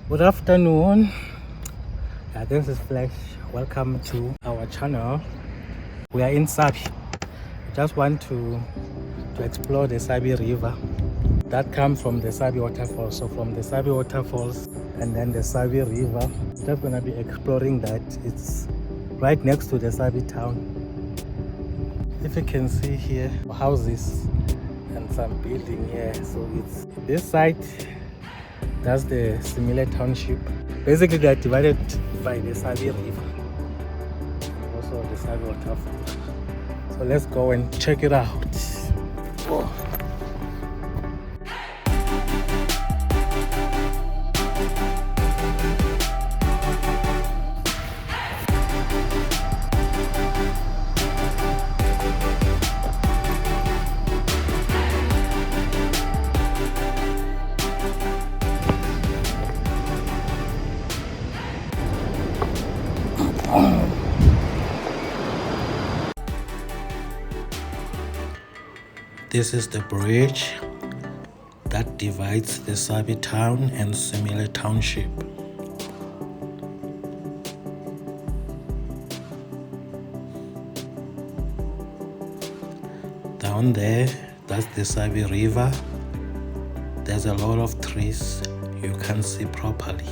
Good afternoon. This is Flash. Welcome to our channel. We are in Sabie. We just want to explore the Sabie River that comes from the Sabie waterfall. So from the Sabie waterfalls and then the Sabie River, we're just gonna be exploring that. It's right next to the Sabie town. If you can see here, houses and some building here. So it's this side. That's the Simile township. Basically, they are divided by the Sabie River and also the Sabie waterfall. So let's go and check it out. Oh. This is the bridge that divides the Sabie town and Simile township. Down there, that's the Sabie River. There's a lot of trees you can't see properly.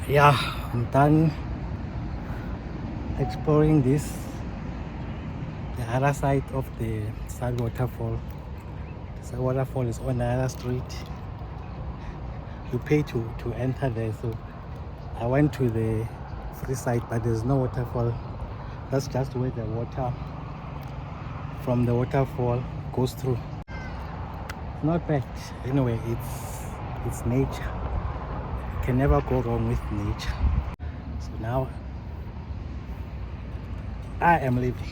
Yeah, I'm done exploring this. The other side of the Sabie waterfall. The Sabie waterfall is on another street. You pay to enter there. So I went to the free side, but there's no waterfall. That's just where the water from the waterfall goes through. It's not bad. Anyway, it's nature. Can never go wrong with nature. So now I am leaving.